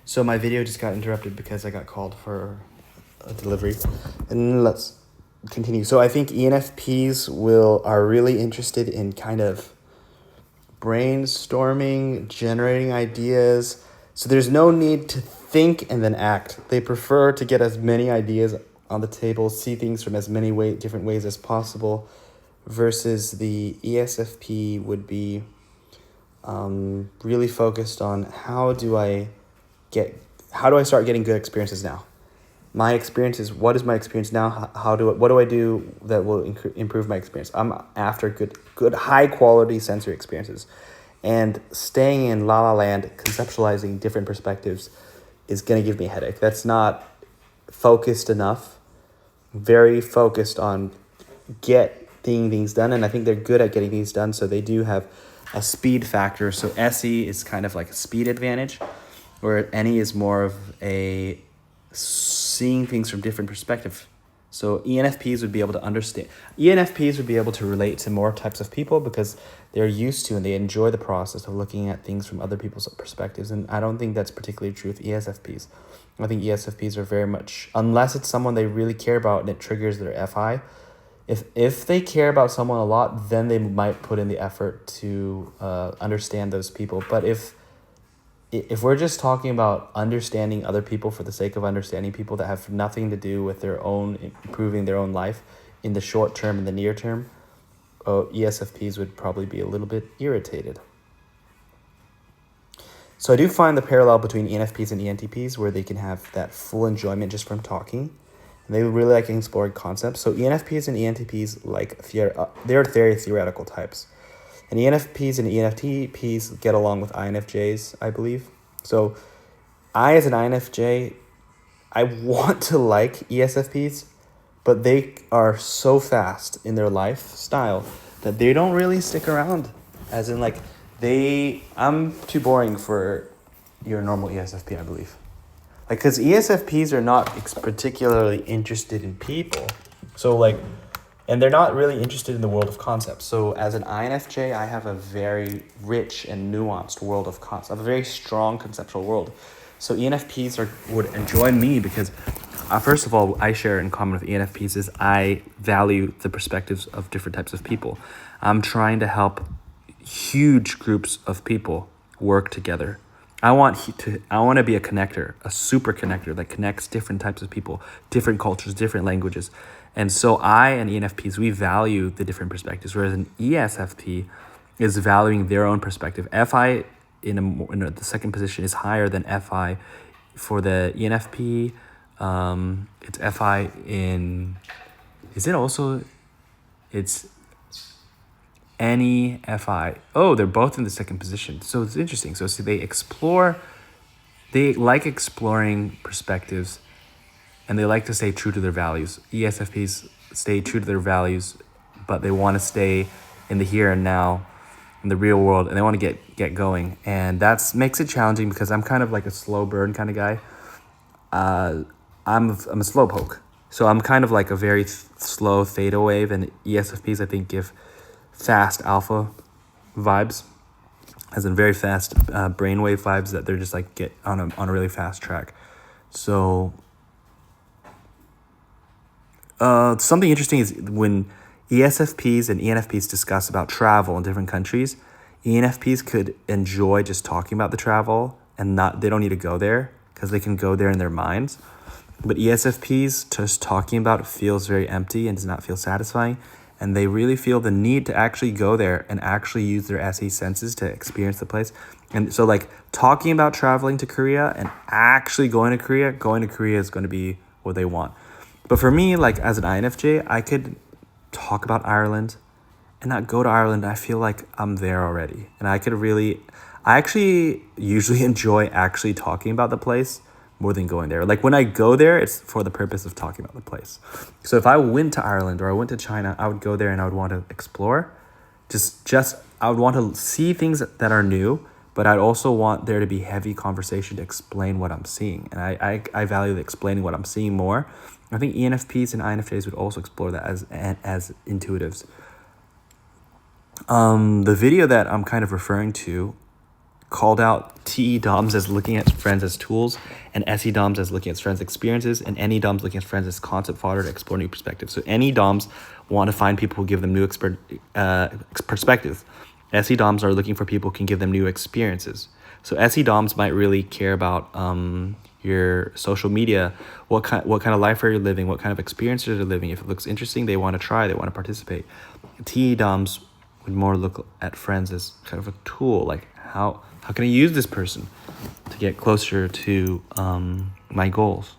So my video just got interrupted because I got called for a delivery. And let's continue. So I think ENFPs are really interested in kind of brainstorming, generating ideas. So there's no need to think and then act. They prefer to get as many ideas on the table, see things from as many different ways as possible, versus the ESFP would be really focused on how do I start getting good experiences now? My experience is, what is my experience now? What do I do that will improve my experience? I'm after good high quality sensory experiences, and staying in la la land, conceptualizing different perspectives is going to give me a headache. That's not focused enough. Very focused on getting things done, and I think they're good at getting things done. So they do have a speed factor. So SE is kind of like a speed advantage, where NE is more of a seeing things from different perspective. So ENFPs would be able to understand. ENFPs would be able to relate to more types of people because they're used to and they enjoy the process of looking at things from other people's perspectives. And I don't think that's particularly true with ESFPs. I think ESFPs are very much, unless it's someone they really care about and it triggers their FI, if they care about someone a lot, then they might put in the effort to understand those people. But if we're just talking about understanding other people for the sake of understanding people that have nothing to do with their own improving their own life in the short term and the near term, ESFPs would probably be a little bit irritated. So I do find the parallel between ENFPs and ENTPs where they can have that full enjoyment just from talking. And they really like exploring concepts. So ENFPs and ENTPs they're very theoretical types. And ENFPs and ENFPs get along with INFJs, I believe. So I, as an INFJ, I want to like ESFPs, but they are so fast in their lifestyle that they don't really stick around. As in, like, I'm too boring for your normal ESFP, I believe. Like, because ESFPs are not particularly interested in people. So, like, and they're not really interested in the world of concepts. So as an INFJ, I have a very rich and nuanced world of concepts, a very strong conceptual world. So ENFPs would enjoy me because, first of all, I share in common with ENFPs is I value the perspectives of different types of people. I'm trying to help huge groups of people work together. I want to be a connector, a super connector that connects different types of people, different cultures, different languages. And so I and ENFPs, we value the different perspectives, whereas an ESFP is valuing their own perspective. FI in the second position is higher than FI for the ENFP. It's FI in, is it also, it's NEFI. Oh, they're both in the second position. So it's interesting. So they like exploring perspectives, and they like to stay true to their values. ESFPs stay true to their values, but they want to stay in the here and now, in the real world, and they want to get going. And that makes it challenging because I'm kind of like a slow burn kind of guy. I'm a slow poke. So I'm kind of like a very slow theta wave, and ESFPs, I think, give fast alpha vibes, as in very fast brainwave vibes that they're just like get on a really fast track. So something interesting is when ESFPs and ENFPs discuss about travel in different countries, ENFPs could enjoy just talking about the travel and they don't need to go there because they can go there in their minds. But ESFPs, just talking about it feels very empty and does not feel satisfying. And they really feel the need to actually go there and actually use their SE senses to experience the place. And so, like, talking about traveling to Korea and actually going to Korea is going to be what they want. But for me, like, as an INFJ, I could talk about Ireland and not go to Ireland. I feel like I'm there already. And I actually usually enjoy actually talking about the place more than going there. Like, when I go there, it's for the purpose of talking about the place. So if I went to Ireland or I went to China, I would go there and I would want to explore. I would want to see things that are new, but I'd also want there to be heavy conversation to explain what I'm seeing. And I value explaining what I'm seeing more. I think ENFPs and INFJs would also explore that as intuitives. The video that I'm kind of referring to called out TE DOMs as looking at friends as tools, and SE DOMs as looking at friends' experiences, and NE DOMs looking at friends as concept fodder to explore new perspectives. So NE DOMs want to find people who give them new perspectives. SE DOMs are looking for people who can give them new experiences. So SE DOMs might really care about your social media, what kind of life are you living, what kind of experiences are you living. If it looks interesting, they want to try, they want to participate. TE DOMs would more look at friends as kind of a tool, like how can I use this person to get closer to my goals.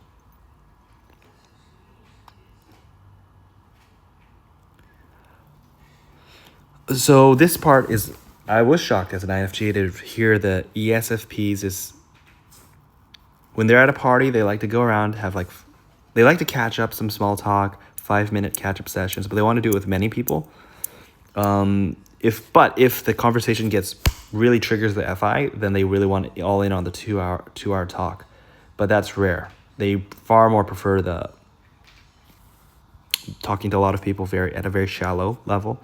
So this part is, I was shocked as an INFJ to hear the ESFPs is, when they're at a party, they like to go around, they like to catch up, some small talk, 5-minute catch-up sessions, but they want to do it with many people. If the conversation really triggers the FI, then they really want it all in on the 2-hour talk. But that's rare. They far more prefer the talking to a lot of people at a very shallow level,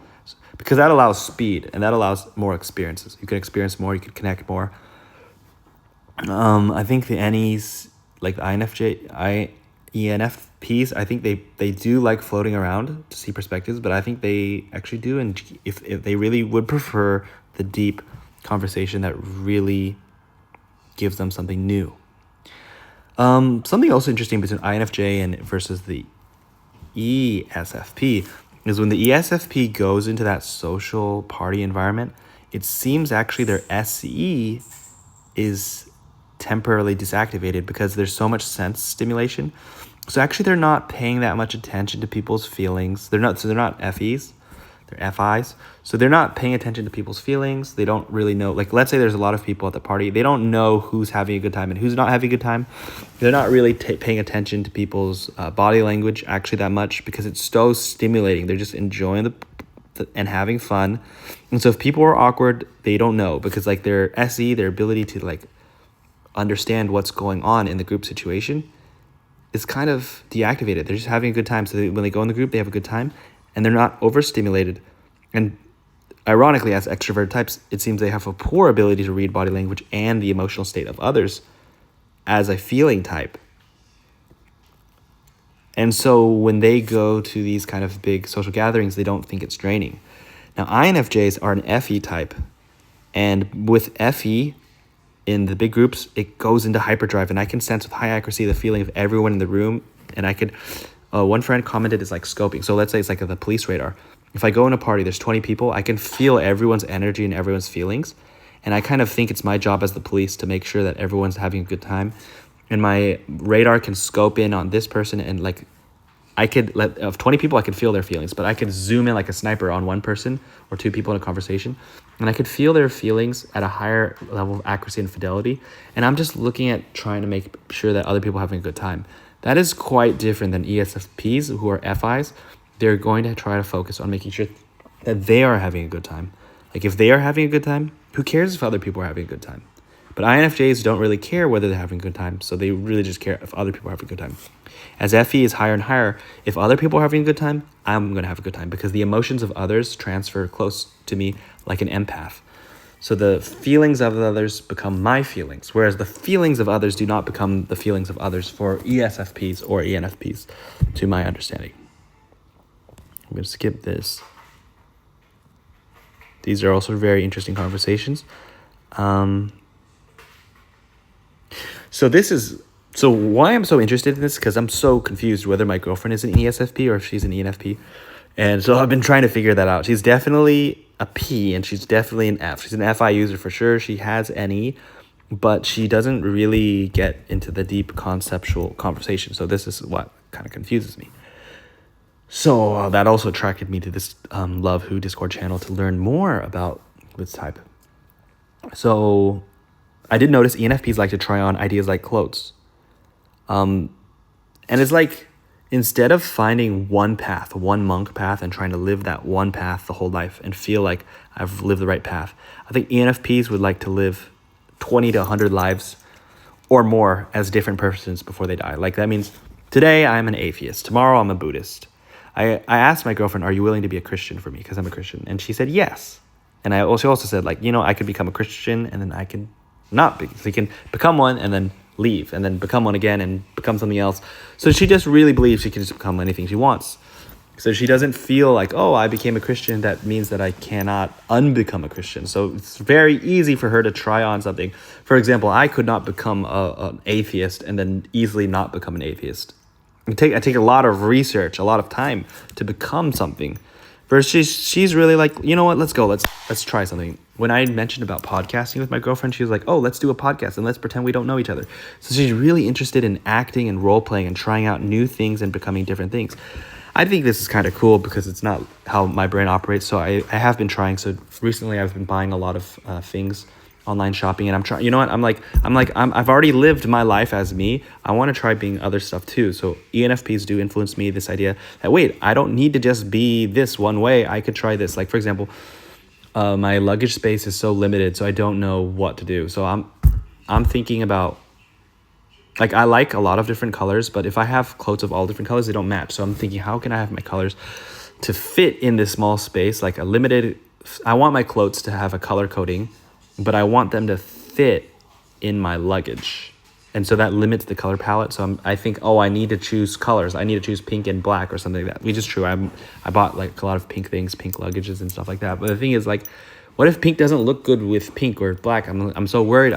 because that allows speed and that allows more experiences. You can experience more, you can connect more. I think the NEs, like the ENFPs, I think they do like floating around to see perspectives, but I think they actually do, and if they really would prefer the deep conversation that really gives them something new. Something also interesting between INFJ versus the ESFP is when the ESFP goes into that social party environment, it seems actually their SE is temporarily desactivated because there's so much sense stimulation. So actually they're not paying that much attention to people's feelings. They're not FEs, they're FIs. So they're not paying attention to people's feelings. They don't really know, like let's say there's a lot of people at the party. They don't know who's having a good time and who's not having a good time. They're not really paying attention to people's body language actually that much because it's so stimulating. They're just enjoying and having fun. And so if people are awkward, they don't know because like their SE, their ability to like understand what's going on in the group situation is kind of deactivated. They're just having a good time. So when they go in the group, they have a good time and they're not overstimulated. And ironically, as extrovert types, it seems they have a poor ability to read body language and the emotional state of others as a feeling type. And so when they go to these kind of big social gatherings, they don't think it's draining. Now, INFJs are an FE type. And with FE, in the big groups, it goes into hyperdrive, and I can sense with high accuracy the feeling of everyone in the room. And I could, one friend commented it's like scoping. So let's say it's like the police radar. If I go in a party, there's 20 people, I can feel everyone's energy and everyone's feelings. And I kind of think it's my job as the police to make sure that everyone's having a good time. And my radar can scope in on this person, and like of 20 people, I could feel their feelings, but I could zoom in like a sniper on one person or 2 people in a conversation, and I could feel their feelings at a higher level of accuracy and fidelity. And I'm just looking at trying to make sure that other people are having a good time. That is quite different than ESFPs, who are FIs. They're going to try to focus on making sure that they are having a good time. Like if they are having a good time, who cares if other people are having a good time? But INFJs don't really care whether they're having a good time, so they really just care if other people are having a good time. As FE is higher and higher, if other people are having a good time, I'm going to have a good time because the emotions of others transfer close to me like an empath. So the feelings of others become my feelings, whereas the feelings of others do not become the feelings of others for ESFPs or ENFPs, to my understanding. I'm going to skip this. These are also very interesting conversations. So why I'm so interested in this, because I'm so confused whether my girlfriend is an ESFP or if she's an ENFP. And so I've been trying to figure that out. She's definitely a P and she's definitely an F. She's an FI user for sure. She has NE, but she doesn't really get into the deep conceptual conversation. So this is what kind of confuses me. So that also attracted me to this Love Who Discord channel to learn more about this type. So I did notice ENFPs like to try on ideas like clothes. And it's like, instead of finding one path, one monk path, and trying to live that one path the whole life and feel like I've lived the right path, I think ENFPs would like to live 20 to 100 lives or more as different persons before they die. Like that means today I'm an atheist, tomorrow I'm a Buddhist. I asked my girlfriend, are you willing to be a Christian for me? Because I'm a Christian. And she said yes. And she also said, like, I could become a Christian and then I could not be. He can become one and then leave, and then become one again and become something else. So she just really believes she can just become anything she wants. So she doesn't feel like, oh, I became a Christian, that means that I cannot unbecome a Christian. So it's very easy for her to try on something. For example, I could not become an atheist and then easily not become an atheist. I take a lot of research, a lot of time to become something. Versus she's really like, you know what, let's go, let's try something. When I mentioned about podcasting with my girlfriend, she was like, oh, let's do a podcast and let's pretend we don't know each other. So she's really interested in acting and role playing and trying out new things and becoming different things. I think this is kind of cool because it's not how my brain operates. So I have been trying. So recently I've been buying a lot of things, online shopping, and I'm trying, you know what? I've already lived my life as me. I want to try being other stuff too. So ENFPs do influence me, this idea that, wait, I don't need to just be this one way. I could try this. Like, for example, my luggage space is so limited, so I don't know what to do. So I'm thinking about, like, I like a lot of different colors, but if I have clothes of all different colors, they don't match. So I'm thinking, how can I have my colors to fit in this small space? Like I want my clothes to have a color coding, but I want them to fit in my luggage. And so that limits the color palette. So I think, oh, I need to choose colors. I need to choose pink and black or something like that. Which is true. I bought like a lot of pink things, pink luggages and stuff like that. But the thing is, like, what if pink doesn't look good with pink or black? I'm so worried.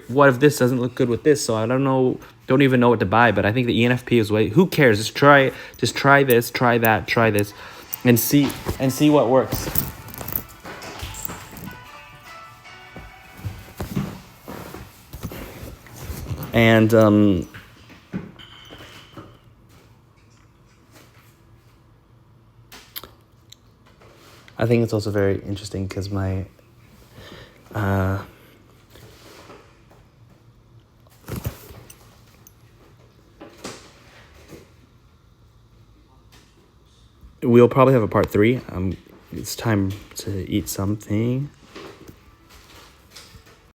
What if this doesn't look good with this? So I don't even know what to buy. But I think the ENFP is who cares? Just try this, try that, try this, and see what works. And I think it's also very interesting because my we'll probably have a part 3. It's time to eat something.